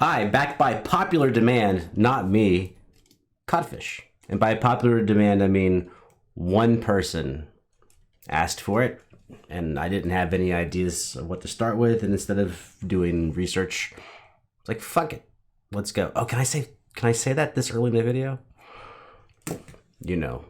Hi, backed by popular demand, not me, Codfish. And by popular demand, I mean one person asked for it, and I didn't have any ideas of what to start with, and instead of doing research, it's like, fuck it, let's go. Oh, can I say that this early in the video? You know,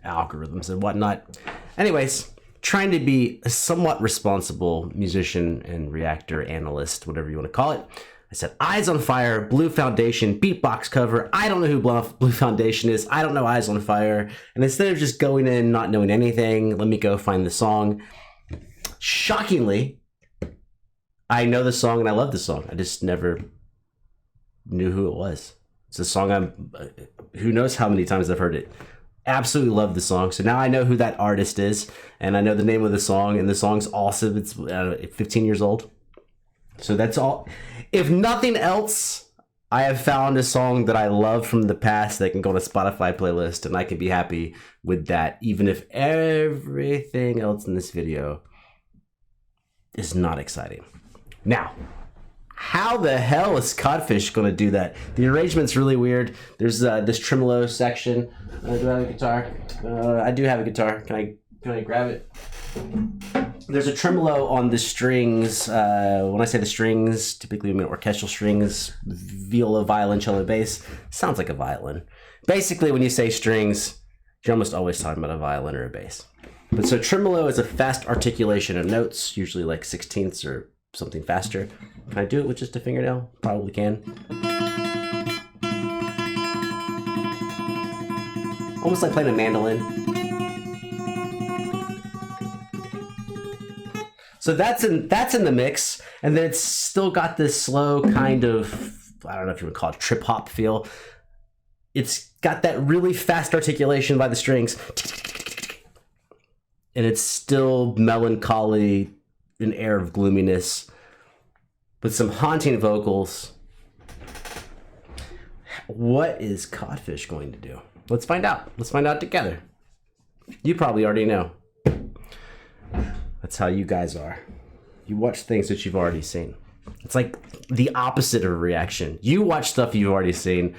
algorithms and whatnot. Anyways, trying to be a somewhat responsible musician and reactor analyst, whatever you want to call it. I said, Eyes on Fire, Blue Foundation, beatbox cover. I don't know who Blue Foundation is. I don't know Eyes on Fire. And instead of just going in, not knowing anything, let me go find the song. Shockingly, I know the song and I love the song. I just never knew who it was. It's a song who knows how many times I've heard it. Absolutely love the song. So now I know who that artist is, and I know the name of the song, and the song's awesome. It's 15 years old. So that's all. If nothing else, I have found a song that I love from the past that can go on a Spotify playlist, and I can be happy with that, even if everything else in this video is not exciting. Now, how the hell is Codfish going to do that? The arrangement's really weird. There's this tremolo section. Do I have a guitar? I do have a guitar. Can I grab it? There's a tremolo on the strings. When I say the strings, typically I mean orchestral strings, viola, violin, cello, bass. Sounds like a violin. Basically, when you say strings, you're almost always talking about a violin or a bass. But so tremolo is a fast articulation of notes, usually like sixteenths or something faster. Can I do it with just a fingernail? Probably can. Almost like playing a mandolin. So that's in the mix, and then it's still got this slow kind of, I don't know if you would call it trip hop feel. It's got that really fast articulation by the strings, and it's still melancholy, an air of gloominess, with some haunting vocals. What is Codfish going to do? Let's find out. Let's find out together. You probably already know. That's how you guys are. You watch things that you've already seen. It's like the opposite of a reaction. You watch stuff you've already seen.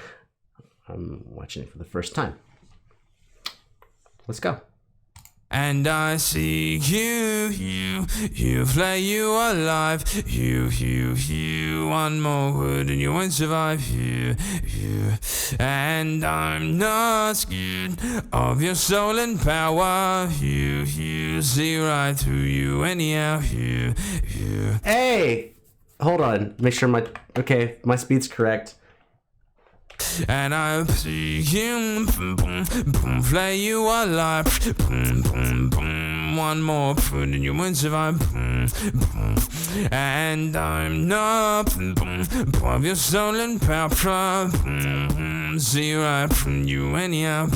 I'm watching it for the first time. Let's go. And I see you flay you alive, you, one more word and you won't survive, you, and I'm not scared of your soul and power, you, see right through you anyhow, you. Hey, hold on, make sure my speed's correct. And I see you, flay you alive, one more food and you won't survive, and I'm not of your soul and power, see right from you anyhow.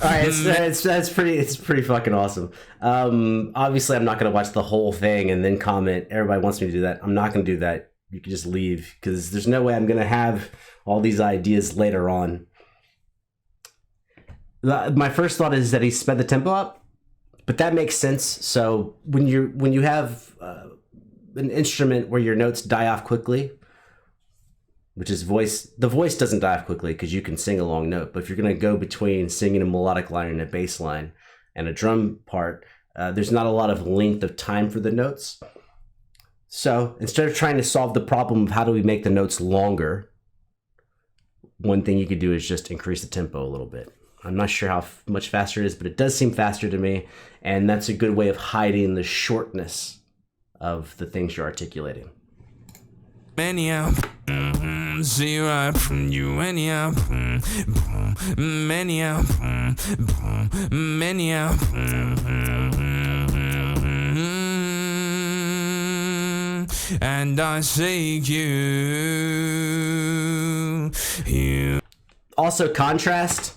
Alright, it's pretty fucking awesome. Obviously I'm not gonna watch the whole thing and then comment. Everybody wants me to do that. I'm not gonna do that. You can just leave, because there's no way I'm gonna have all these ideas later on. My first thought is that he sped the tempo up, but that makes sense. So when you have an instrument where your notes die off quickly, which is voice, the voice doesn't die off quickly because you can sing a long note. But if you're gonna go between singing a melodic line and a bass line and a drum part, there's not a lot of length of time for the notes. So instead of trying to solve the problem of how do we make the notes longer, one thing you could do is just increase the tempo a little bit. I'm not sure how much faster it is, but it does seem faster to me. And that's a good way of hiding the shortness of the things you're articulating. Anyhow, see right from you anyhow, anyhow, anyhow. And I see you. Also, contrast,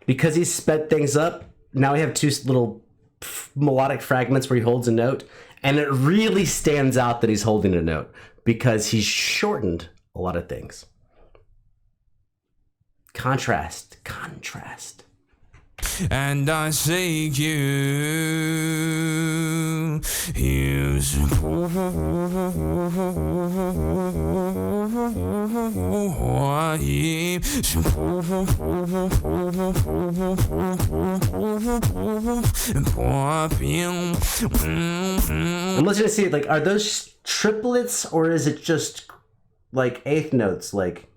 because he sped things up, now we have two little melodic fragments where he holds a note, and it really stands out that he's holding a note because he's shortened a lot of things. Contrast. And I see you. I'm listening to see, like, are those triplets or is it just like eighth notes, like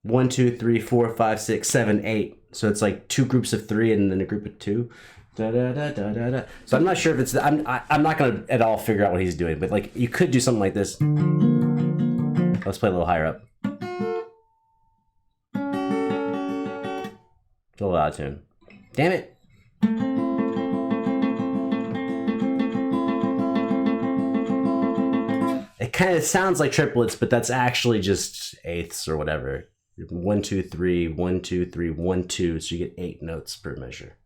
1, 2, 3, 4, 5, 6, 7, 8? So it's like two groups of 3 and then a group of 2. Da, da, da, da, da, da. So I'm not sure if it's. I'm not gonna at all figure out what he's doing, but like you could do something like this. Let's play a little higher up. It's a little out of tune. Damn it. It kind of sounds like triplets, but that's actually just eighths or whatever. 1, 2, 3, 1, 2, 3, 1, 2. So you get 8 notes per measure.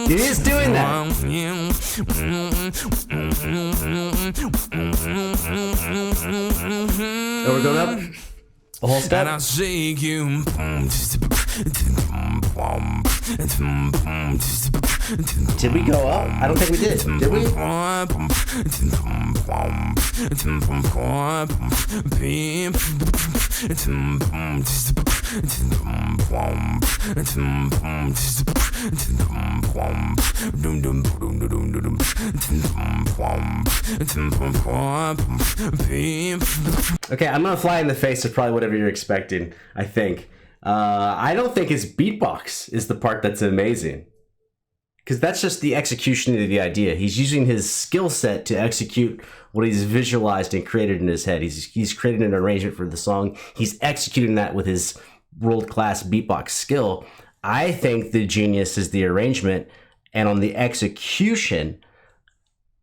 It is doing that. Oh, we're going up the whole step. And I'll see you. Did we go up? I don't think we did. Did we? Okay, I'm gonna fly in the face of probably whatever you're expecting, I think. I don't think his beatbox is the part that's amazing. Because that's just the execution of the idea. He's using his skill set to execute what he's visualized and created in his head. He's created an arrangement for the song. He's executing that with his world-class beatbox skill. I think the genius is the arrangement, and on the execution,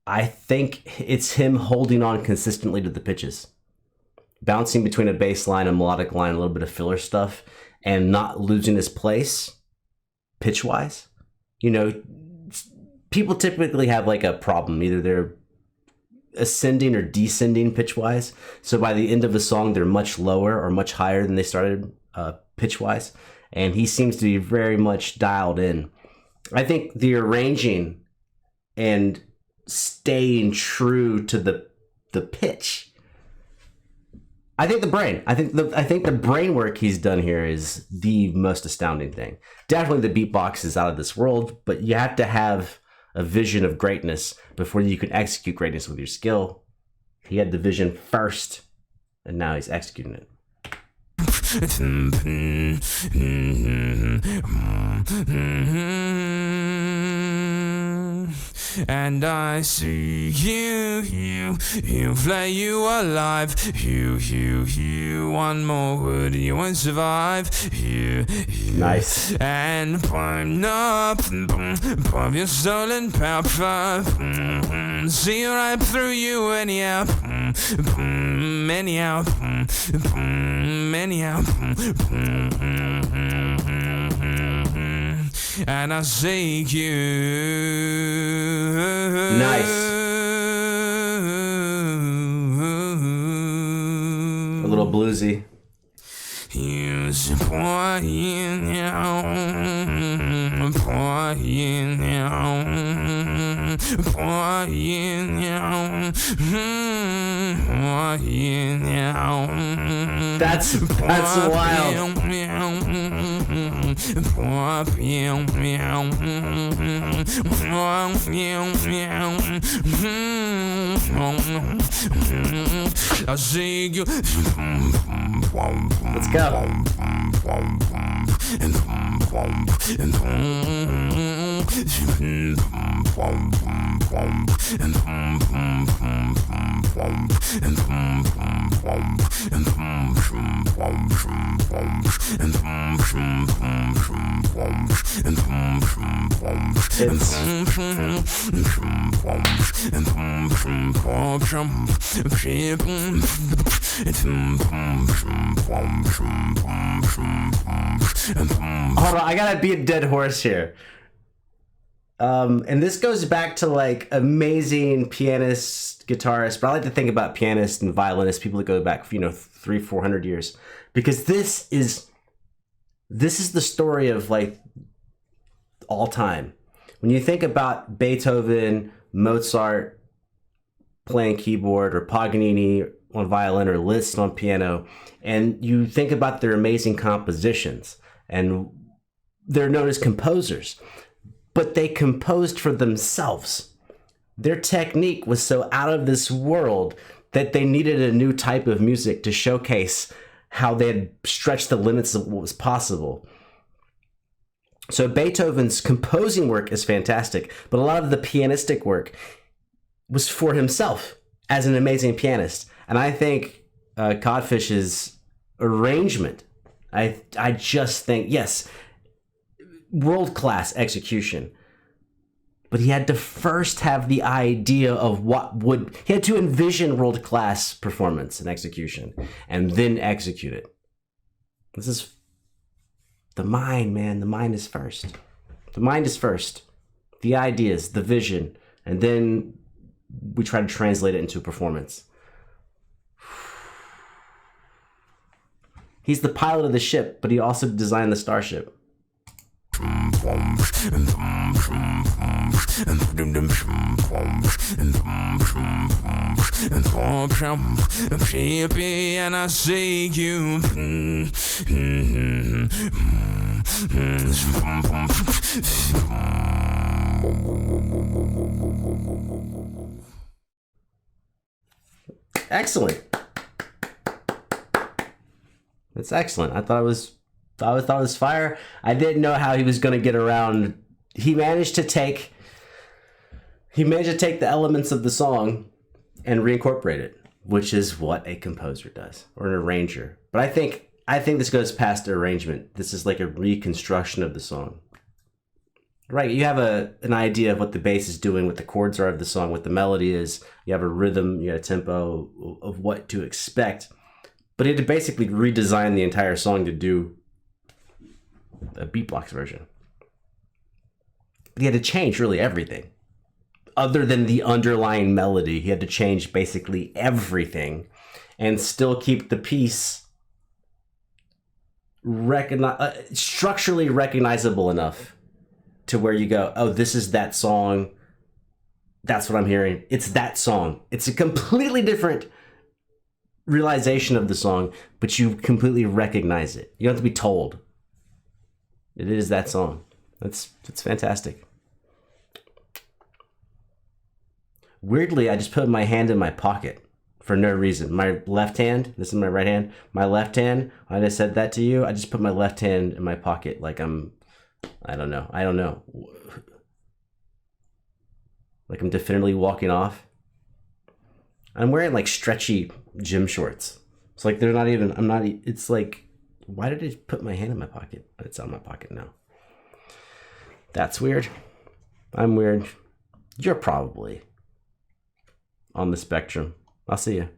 I think it's him holding on consistently to the pitches. Bouncing between a bass line, a melodic line, a little bit of filler stuff, and not losing his place pitch-wise. You know, people typically have like a problem. Either they're ascending or descending pitch-wise. So by the end of the song, they're much lower or much higher than they started pitch-wise. And he seems to be very much dialed in. I think the arranging and staying true to the pitch. I think the brain. I think the brain work he's done here is the most astounding thing. Definitely the beatbox is out of this world, but you have to have a vision of greatness before you can execute greatness with your skill. He had the vision first, and now he's executing it. And I see you flay you alive, you one more word and you won't survive, Nice. and burn up of your stolen power, see right through you anyhow, anyhow, anyhow. And I see you. Nice. A little bluesy. That's wild. I see you. Let's go. Hold on, I gotta be a dead horse here. And this goes back to like amazing pianists, guitarists, but I like to think about pianists and violinists, people that go back, 300-400 years, because this is the story of like all time. When you think about Beethoven, Mozart playing keyboard, or Paganini on violin, or Liszt on piano, and you think about their amazing compositions, and they're known as composers, but they composed for themselves. Their technique was so out of this world that they needed a new type of music to showcase how they had stretched the limits of what was possible. So Beethoven's composing work is fantastic, but a lot of the pianistic work was for himself as an amazing pianist. And I think Codfish's arrangement, I just think, yes, world-class execution. But he had to first have the idea of he had to envision world-class performance and execution, and then execute it. This is the mind, man. The mind is first. The mind is first. The ideas, the vision, and then we try to translate it into a performance. He's the pilot of the ship, but he also designed the starship. Baby, and I see you. Excellent. That's excellent. I thought it was fire. I didn't know how he was going to get around. He managed to take the elements of the song and reincorporate it, which is what a composer does, or an arranger. But I think this goes past arrangement. This is like a reconstruction of the song. Right, you have an idea of what the bass is doing, what the chords are of the song, what the melody is. You have a rhythm, you have a tempo of what to expect. But he had to basically redesign the entire song to do a beatbox version. But he had to change really everything. Other than the underlying melody, he had to change basically everything and still keep the piece structurally recognizable enough to where you go, oh, this is that song. That's what I'm hearing. It's that song. It's a completely different realization of the song, but you completely recognize it. You don't have to be told. It is that song. It's fantastic. Weirdly, I just put my hand in my pocket for no reason. My left hand, this is my right hand. My left hand, when I said that to you, I just put my left hand in my pocket like I don't know. Like I'm definitely walking off. I'm wearing like stretchy gym shorts. It's like it's like, why did I put my hand in my pocket? It's out of my pocket now. That's weird. I'm weird. You're probably on the spectrum. I'll see you.